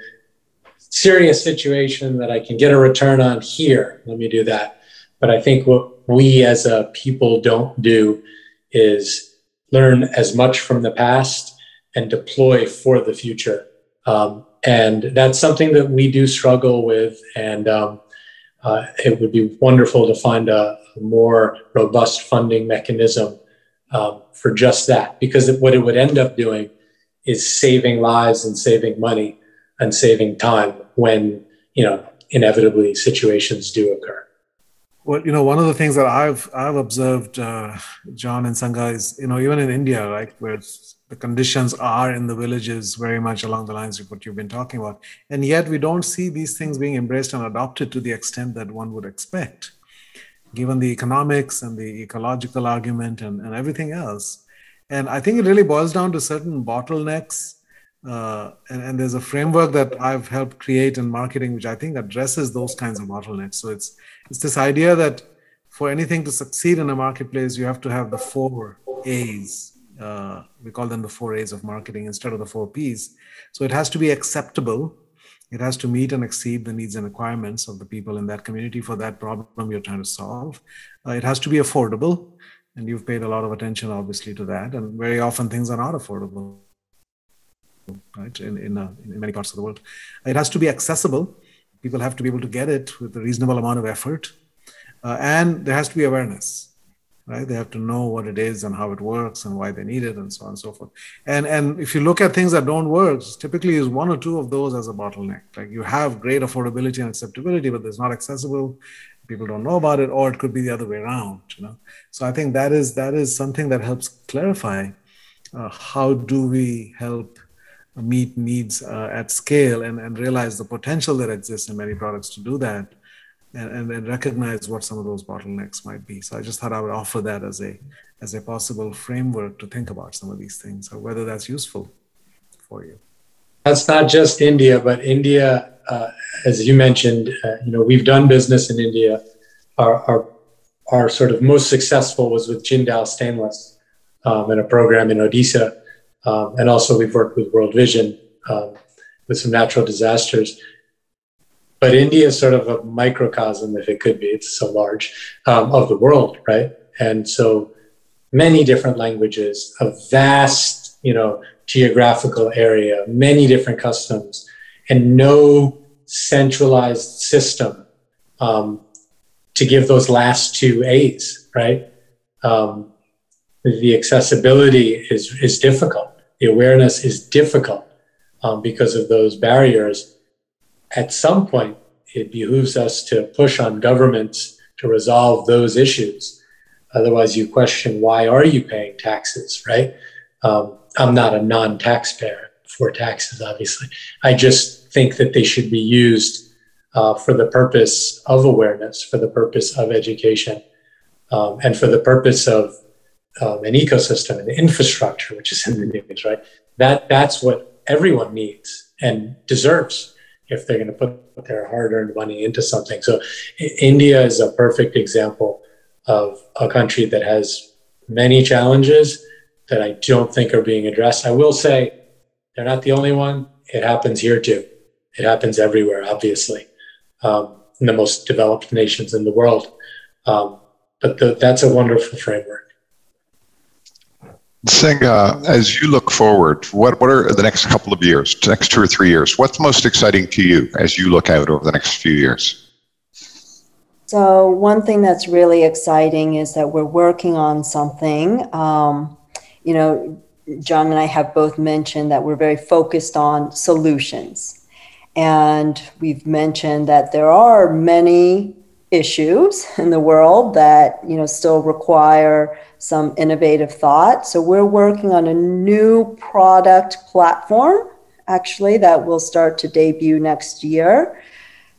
E: serious situation that I can get a return on here, let me do that. But I think what we as a people don't do is learn as much from the past and deploy for the future. And that's something that we do struggle with. And it would be wonderful to find a more robust funding mechanism for just that. Because what it would end up doing is saving lives and saving money and saving time when, inevitably situations do occur.
C: Well, one of the things that I've observed, John and Seungah, is, even in India, right, where the conditions are in the villages very much along the lines of what you've been talking about. And yet we don't see these things being embraced and adopted to the extent that one would expect, given the economics and the ecological argument and everything else. And I think it really boils down to certain bottlenecks. And there's a framework that I've helped create in marketing, which I think addresses those kinds of bottlenecks. So it's this idea that for anything to succeed in a marketplace, you have to have the 4 A's. We call them the 4 A's of marketing instead of the 4 P's. So it has to be acceptable. It has to meet and exceed the needs and requirements of the people in that community for that problem you're trying to solve. It has to be affordable. And you've paid a lot of attention, obviously, to that. And very often things are not affordable, right, in many parts of the world. It has to be accessible. People have to be able to get it with a reasonable amount of effort. And there has to be awareness, right? They have to know what it is and how it works and why they need it and so on and so forth. And if you look at things that don't work, typically is 1 or 2 of those as a bottleneck. Like you have great affordability and acceptability, but it's not accessible. People don't know about it, or it could be the other way around. So I think that is something that helps clarify how do we help meet needs at scale and realize the potential that exists in many products to do that, and recognize what some of those bottlenecks might be. So I just thought I would offer that as a possible framework to think about some of these things, or whether that's useful for you.
E: That's not just India, but India as you mentioned, we've done business in India. Our sort of most successful was with Jindal Stainless in a program in Odisha. And also we've worked with World Vision with some natural disasters. But India is sort of a microcosm, if it could be, it's so large, of the world, right? And so many different languages, a vast, geographical area, many different customs, and no centralized system to give those last two A's, right? The accessibility is difficult. The awareness is difficult because of those barriers. At some point, it behooves us to push on governments to resolve those issues. Otherwise, you question, why are you paying taxes, right? I'm not a non-taxpayer for taxes, obviously. I just think that they should be used for the purpose of awareness, for the purpose of education, and for the purpose of an ecosystem and infrastructure, which is in the news, right? That's what everyone needs and deserves if they're going to put their hard-earned money into something. So India is a perfect example of a country that has many challenges that I don't think are being addressed. I will say they're not the only one. It happens here too. It happens everywhere, obviously, in the most developed nations in the world. But that's a wonderful framework.
B: Seungah, as you look forward, what are the next couple of years, the next 2 or 3 years? What's most exciting to you as you look out over the next few years?
D: So one thing that's really exciting is that we're working on something. John and I have both mentioned that we're very focused on solutions. And we've mentioned that there are many issues in the world that, still require some innovative thought. So we're working on a new product platform, actually, that will start to debut next year,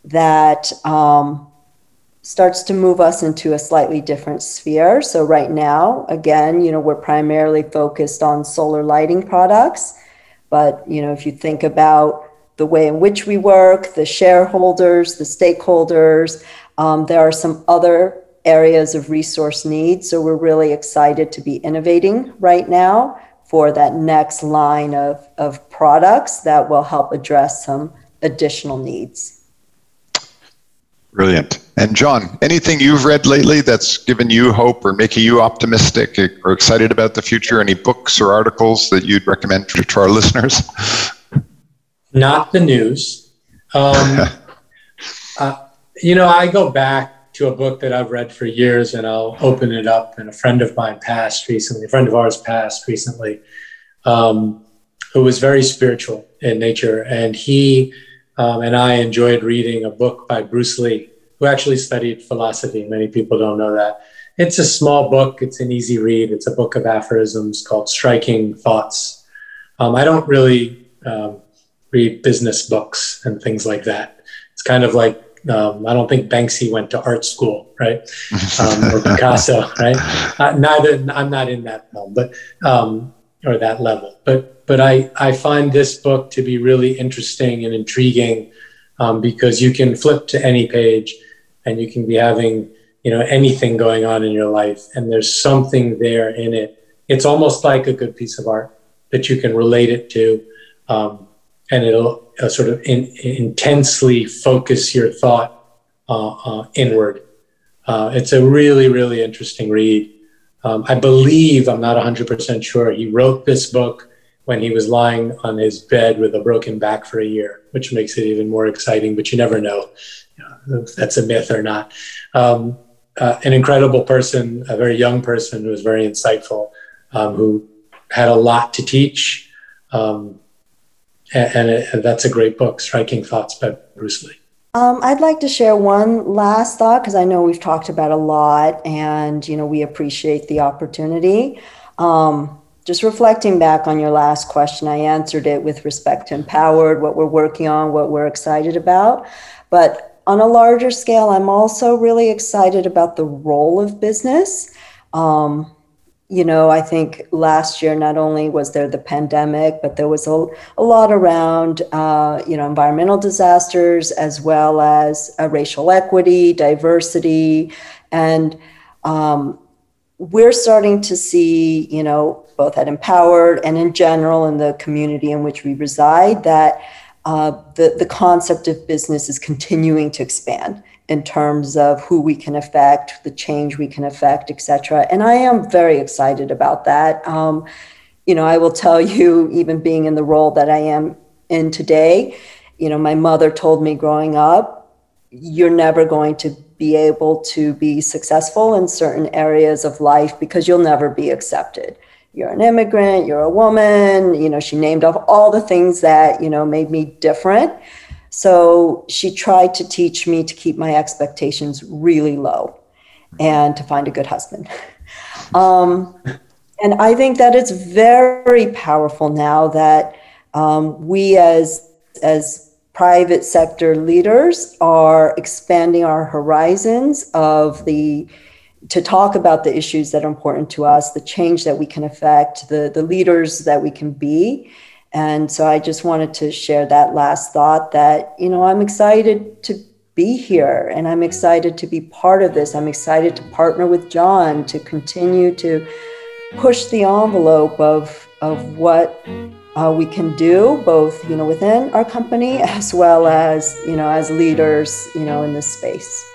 D: that starts to move us into a slightly different sphere. So right now, again, we're primarily focused on solar lighting products. But, if you think about the way in which we work, the shareholders, the stakeholders, there are some other areas of resource needs. So we're really excited to be innovating right now for that next line of products that will help address some additional needs.
B: Brilliant. And John, anything you've read lately that's given you hope or making you optimistic or excited about the future? Any books or articles that you'd recommend to our listeners?
E: Not the news. I go back to a book that I've read for years, and I'll open it up, and a friend of ours passed recently, who was very spiritual in nature. And he and I enjoyed reading a book by Bruce Lee, who actually studied philosophy. Many people don't know that. It's a small book. It's an easy read. It's a book of aphorisms called Striking Thoughts. I don't really read business books and things like that. It's kind of like, I don't think Banksy went to art school, right? Or Picasso, right? I'm not in that realm, but or that level. But I find this book to be really interesting and intriguing because you can flip to any page and you can be having anything going on in your life, and there's something there in it. It's almost like a good piece of art that you can relate it to, and it'll sort of intensely focus your thought inward. It's a really, really interesting read. I believe, I'm not 100% sure, he wrote this book when he was lying on his bed with a broken back for a year, which makes it even more exciting, but you never know if that's a myth or not. An incredible person, a very young person who was very insightful, who had a lot to teach. And that's a great book, Striking Thoughts by Bruce Lee.
D: I'd like to share one last thought, because I know we've talked about a lot, and we appreciate the opportunity. Just reflecting back on your last question, I answered it with respect to MPOWERD, what we're working on, what we're excited about. But on a larger scale, I'm also really excited about the role of business. I think last year, not only was there the pandemic, but there was a lot around, environmental disasters, as well as racial equity, diversity. And we're starting to see, both at MPOWERD and in general in the community in which we reside, that the concept of business is continuing to expand in terms of who we can affect, the change we can affect, et cetera. And I am very excited about that. I will tell you, even being in the role that I am in today, my mother told me growing up, you're never going to be able to be successful in certain areas of life because you'll never be accepted. You're an immigrant, you're a woman, she named off all the things that, made me different. So she tried to teach me to keep my expectations really low and to find a good husband. And I think that it's very powerful now that we as private sector leaders are expanding our horizons to talk about the issues that are important to us, the change that we can affect, the leaders that we can be. And so I just wanted to share that last thought that, I'm excited to be here and I'm excited to be part of this. I'm excited to partner with John to continue to push the envelope of what we can do, both, within our company as well as, as leaders, in this space.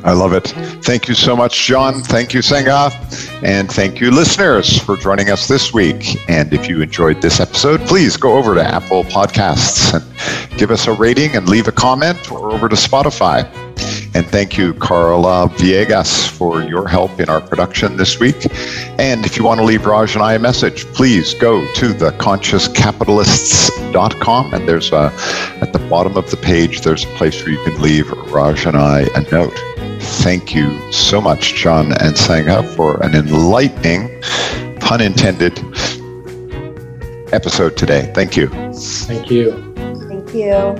B: I love it. Thank you so much, John. Thank you, Seungah. And thank you, listeners, for joining us this week. And if you enjoyed this episode, please go over to Apple Podcasts and give us a rating and leave a comment, or over to Spotify. And thank you, Carla Villegas, for your help in our production this week. And if you want to leave Raj and I a message, please go to theconsciouscapitalists.com. And there's at the bottom of the page, there's a place where you can leave Raj and I a note. Thank you so much, John and Seungah, for an enlightening, pun intended, episode today. Thank you.
E: Thank you.
D: Thank you.